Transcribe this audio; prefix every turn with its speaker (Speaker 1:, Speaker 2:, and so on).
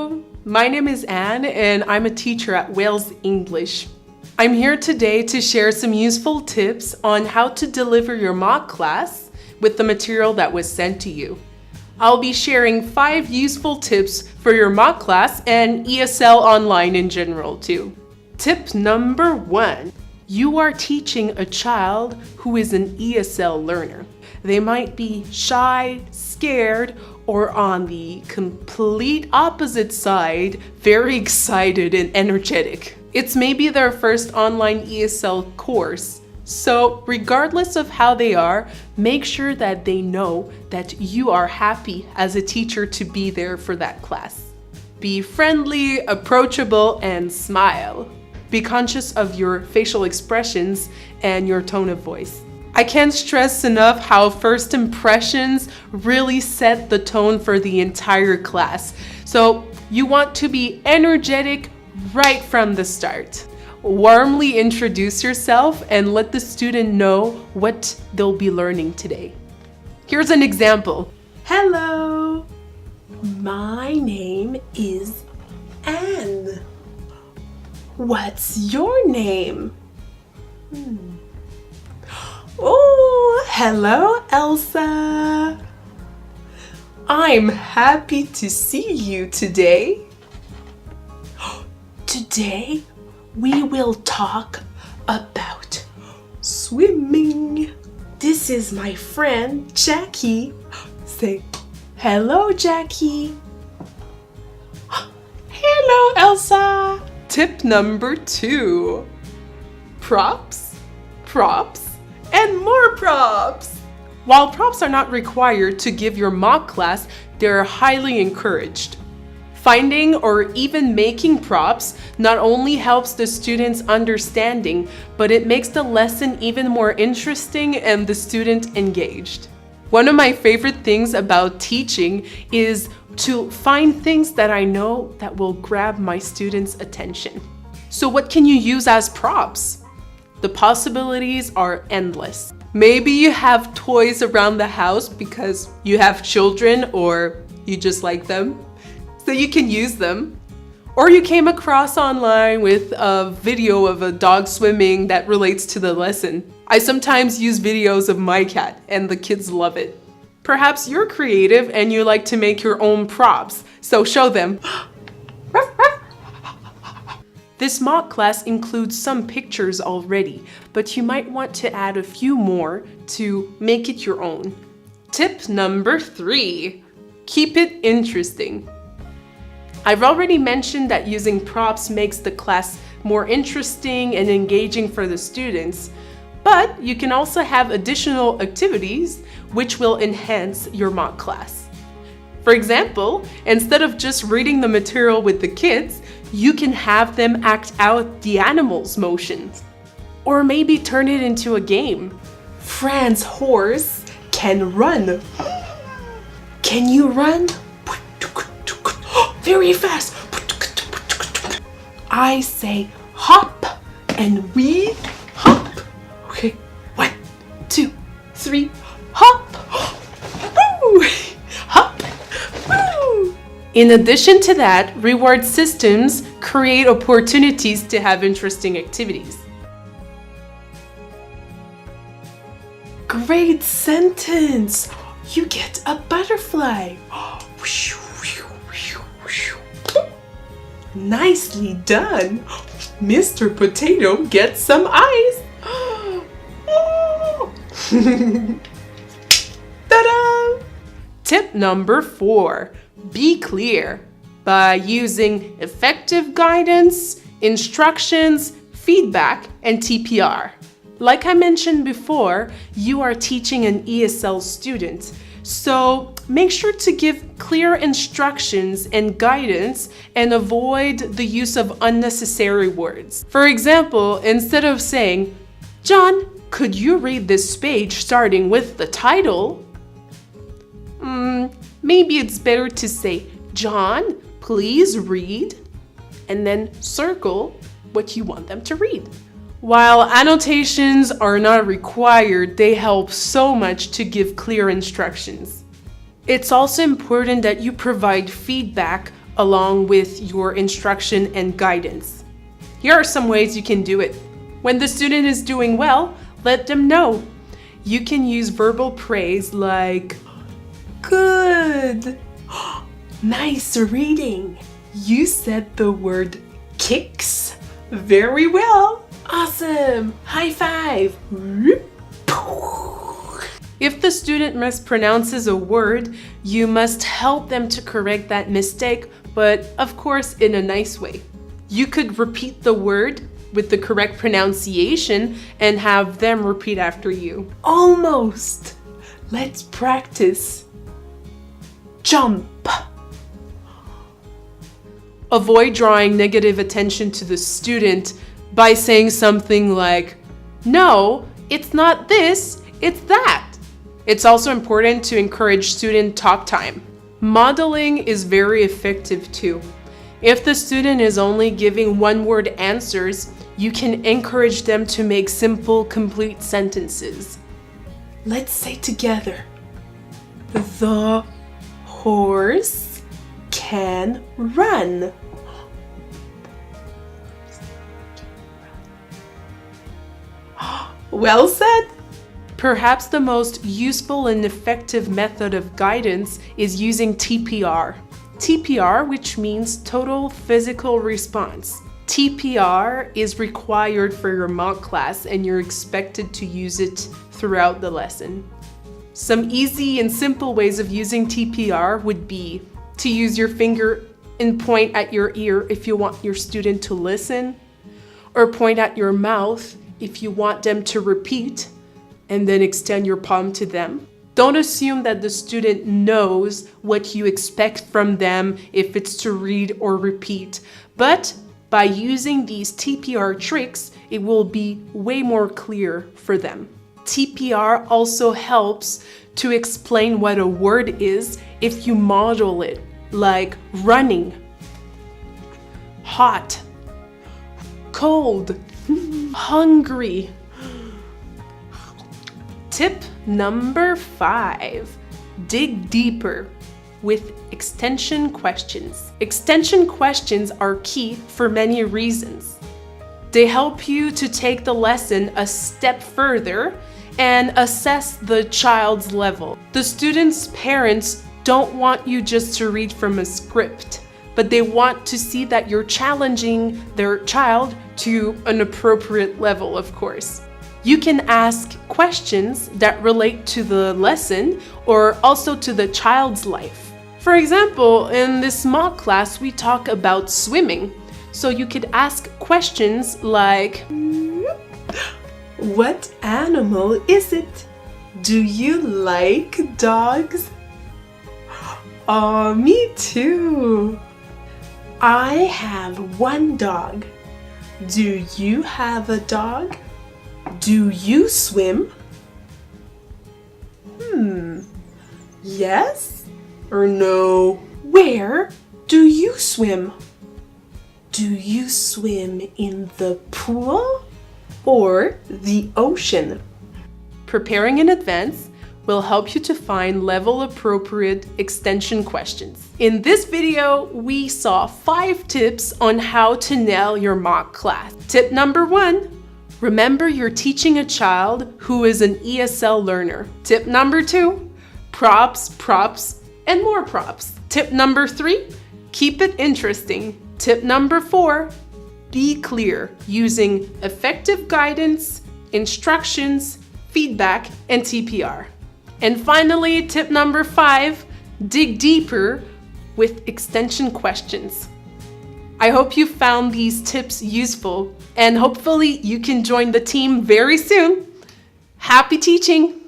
Speaker 1: Hello, my name is Anne and I'm a teacher at Wales English. I'm here today to share some useful tips on how to deliver your mock class with the material that was sent to you. I'll be sharing 5 useful tips for your mock class and ESL online in general too. Tip number 1. You are teaching a child who is an ESL learner. They might be shy, scared, or on the complete opposite side, very excited and energetic. It's maybe their first online ESL course. So regardless of how they are, make sure that they know that you are happy as a teacher to be there for that class. Be friendly, approachable, and smile. Be conscious of your facial expressions and your tone of voice. I can't stress enough how first impressions really set the tone for the entire class. So you want to be energetic right from the start. Warmly introduce yourself and let the student know what they'll be learning today. Here's an example. Hello, my name is Anne. What's your name? Oh, hello, Elsa. I'm happy to see you today. Today, we will talk about swimming. This is my friend, Jackie. Say, hello, Jackie. Hello, Elsa. Tip number 2. Props, and more props. While props are not required to give your mock class, they're highly encouraged. Finding or even making props not only helps the student's understanding, but it makes the lesson even more interesting and the student engaged. One of my favorite things about teaching is to find things that I know that will grab my students' attention. So what can you use as props? The possibilities are endless. Maybe you have toys around the house because you have children or you just like them, so you can use them. Or you came across online with a video of a dog swimming that relates to the lesson. I sometimes use videos of my cat and the kids love it. Perhaps you're creative and you like to make your own props, so show them. This mock class includes some pictures already, but you might want to add a few more to make it your own. Tip number 3. Keep it interesting. I've already mentioned that using props makes the class more interesting and engaging for the students, but you can also have additional activities which will enhance your mock class. For example, instead of just reading the material with the kids, you can have them act out the animals' motions. Or maybe turn it into a game. Fran's horse can run. Can you run? Very fast. I say hop and we hop. Okay, 1, 2, 3, hop. Woo! Hop. Woo! In addition to that, reward systems create opportunities to have interesting activities. Great sentence! You get a butterfly. Nicely done! Mr. Potato gets some ice. Ta-da! Tip number 4. Be clear by using effective guidance, instructions, feedback, and TPR. Like I mentioned before, you are teaching an ESL student, so make sure to give clear instructions and guidance and avoid the use of unnecessary words. For example, instead of saying, "John, could you read this page starting with the title?" Maybe it's better to say, "John, please read," and then circle what you want them to read. While annotations are not required, they help so much to give clear instructions. It's also important that you provide feedback along with your instruction and guidance. Here are some ways you can do it. When the student is doing well, let them know. You can use verbal praise like, "Good! Nice reading! You said the word kicks very well! Awesome! High five!" If the student mispronounces a word, you must help them to correct that mistake, but of course in a nice way. You could repeat the word with the correct pronunciation and have them repeat after you. Almost! Let's practice. Jump! Avoid drawing negative attention to the student by saying something like, "No, it's not this, it's that." It's also important to encourage student talk time. Modeling is very effective too. If the student is only giving one-word answers, you can encourage them to make simple, complete sentences. Let's say together, "The horse can run." Well said! Perhaps the most useful and effective method of guidance is using TPR. TPR, which means Total Physical Response. TPR is required for your mock class and you're expected to use it throughout the lesson. Some easy and simple ways of using TPR would be to use your finger and point at your ear if you want your student to listen, or point at your mouth if you want them to repeat, and then extend your palm to them. Don't assume that the student knows what you expect from them if it's to read or repeat, but by using these TPR tricks, it will be way more clear for them. TPR also helps to explain what a word is if you model it, like running, hot, cold, hungry. Tip number 5, dig deeper with extension questions. Extension questions are key for many reasons. They help you to take the lesson a step further and assess the child's level. The student's parents don't want you just to read from a script, but they want to see that you're challenging their child to an appropriate level, of course. You can ask questions that relate to the lesson or also to the child's life. For example, in this mock class, we talk about swimming. So you could ask questions like, "What animal is it? Do you like dogs?" "Oh, me too. I have one dog. Do you have a dog? Do you swim?" Yes or no? Where do you swim? Do you swim in the pool or the ocean? Preparing in advance will help you to find level-appropriate extension questions. In this video, we saw 5 tips on how to nail your mock class. Tip number 1, remember you're teaching a child who is an ESL learner. Tip number 2, props, and more props. Tip number 3, keep it interesting. Tip number 4, be clear using effective guidance, instructions, feedback, and TPR. And finally, tip number 5, dig deeper with extension questions. I hope you found these tips useful, and hopefully you can join the team very soon. Happy teaching!